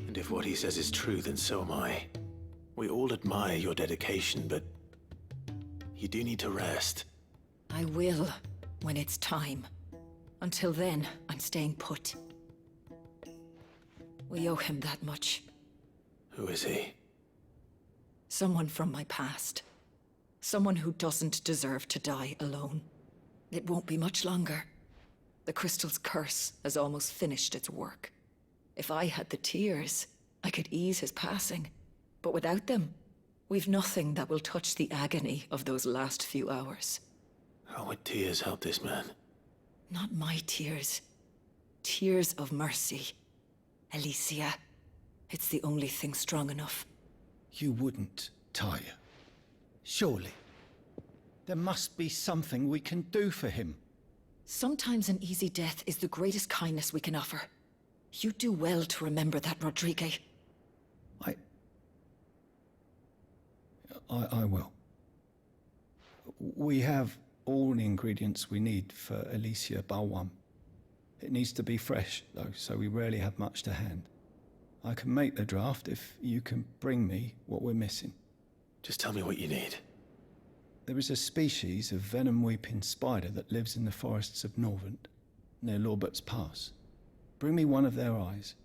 And if what he says is true, then so am I. We all admire your dedication, but you do need to rest. I will, when it's time. Until then, I'm staying put. We owe him that much. Who is he? Someone from my past. Someone who doesn't deserve to die alone. It won't be much longer. The crystal's curse has almost finished its work. If I had the tears, I could ease his passing. But without them, we've nothing that will touch the agony of those last few hours. How would tears help this man? Not my tears. Tears of mercy. Alicia, it's the only thing strong enough. You wouldn't, Talia. Surely. There must be something we can do for him. Sometimes an easy death is the greatest kindness we can offer. You do well to remember that, Rodrigue. I will. We have all the ingredients we need for Alicia Balwam. It needs to be fresh, though, so we rarely have much to hand. I can make the draft if you can bring me what we're missing. Just tell me what you need. There is a species of venom-weeping spider that lives in the forests of Norvent, near Lorbert's Pass. Bring me one of their eyes.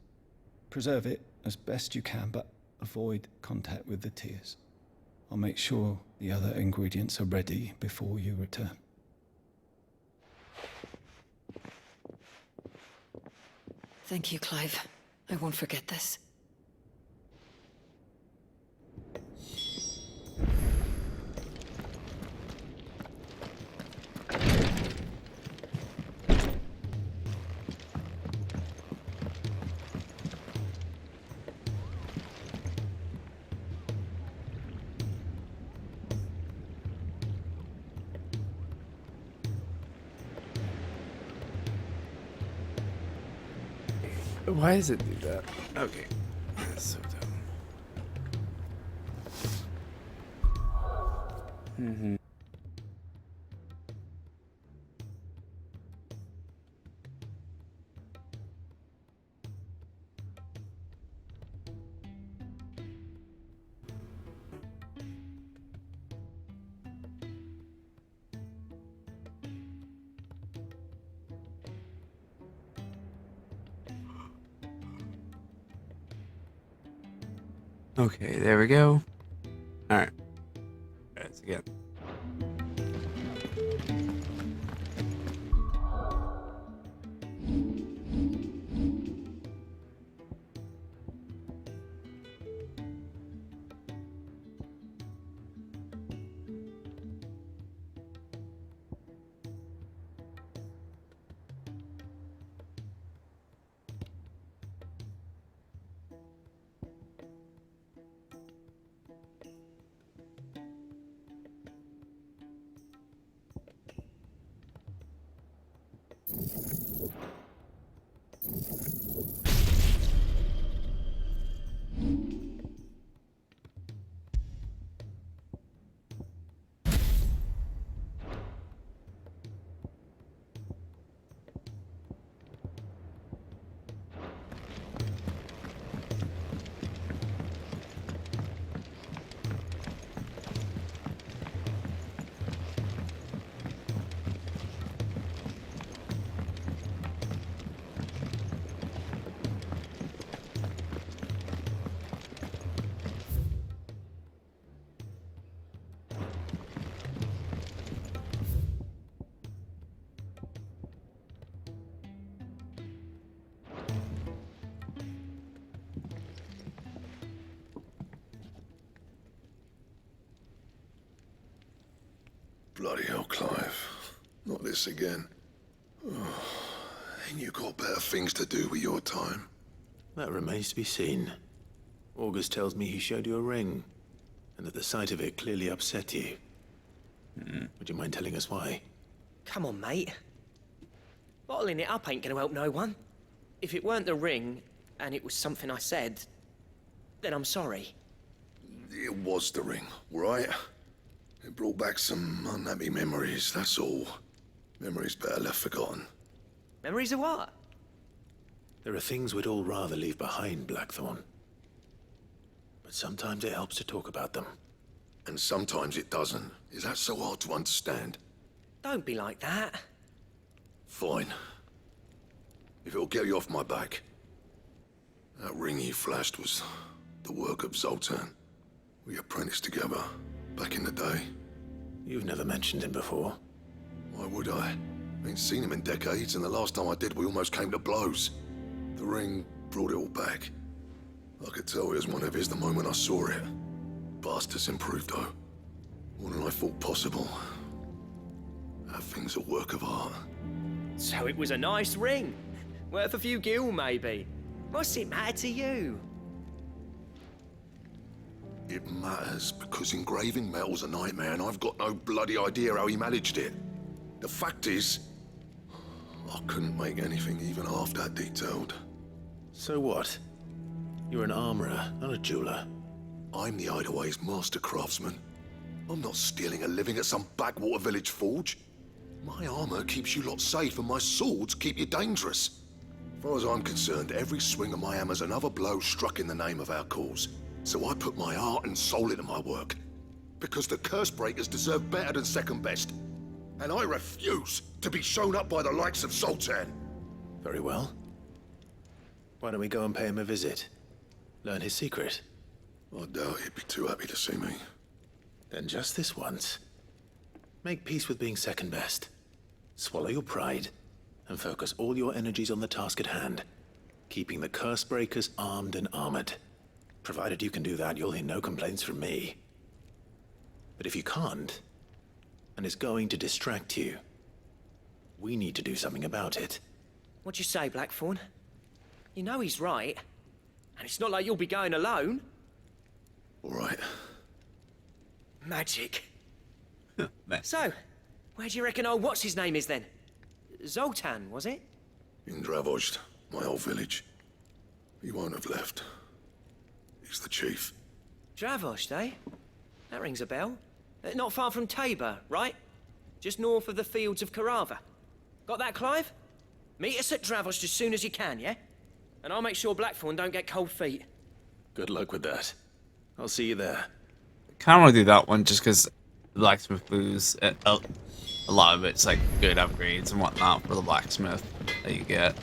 Preserve it as best you can, but avoid contact with the tears. I'll make sure the other ingredients are ready before you return. Thank you, Clive. I won't forget this. Why does it do that? Okay. That's so dumb. Okay, there we go. Alright. Let's again. Bloody hell, Clive. Not this again. Oh, ain't you got better things to do with your time? That remains to be seen. August tells me he showed you a ring, and that the sight of it clearly upset you. Would you mind telling us why? Come on, mate. Bottling it up ain't gonna help no one. If it weren't the ring, and it was something I said, then I'm sorry. It was the ring, right? It brought back some unhappy memories, that's all. Memories better left forgotten. Memories of what? There are things we'd all rather leave behind, Blackthorn. But sometimes it helps to talk about them. And sometimes it doesn't. Is that so hard to understand? Don't be like that. Fine. If it'll get you off my back. That ring he flashed was the work of Zoltan. We apprenticed together, back in the day. You've never mentioned him before. Why would I? Ain't seen him in decades, and the last time I did, we almost came to blows. The ring brought it all back. I could tell it was one of his the moment I saw it. Bastard's improved, though. More than I thought possible. That thing's a work of art. So it was a nice ring. Worth a few gil, maybe. What's it matter to you? It matters because engraving metal's a nightmare and I've got no bloody idea how he managed it. The fact is, I couldn't make anything even half that detailed. So what? You're an armorer, not a jeweler. I'm the Hideaway's master craftsman. I'm not stealing a living at some backwater village forge. My armor keeps you lot safe and my swords keep you dangerous. As far as I'm concerned, every swing of my hammer's another blow struck in the name of our cause. So I put my heart and soul into my work. Because the curse breakers deserve better than second best. And I refuse to be shown up by the likes of Sultan. Very well. Why don't we go and pay him a visit? Learn his secret. I doubt he'd be too happy to see me. Then just this once. Make peace with being second best. Swallow your pride, and focus all your energies on the task at hand. Keeping the curse breakers armed and armored. Provided you can do that, you'll hear no complaints from me. But if you can't, and it's going to distract you, we need to do something about it. What'd you say, Blackthorn? You know he's right. And it's not like you'll be going alone. All right. Magic. So, where do you reckon old what's-his-name is then? Zoltan, was it? In Dravozd, my old village. He won't have left. He's the chief. Dravozd, eh? That rings a bell. Not far from Tabor, right? Just north of the fields of Carava. Got that, Clive? Meet us at Dravozd as soon as you can, yeah? And I'll make sure Blackthorn don't get cold feet. Good luck with that. I'll see you there. Kind of want to do that one just because the blacksmith booze, a lot of it's like good upgrades and whatnot for the blacksmith that you get.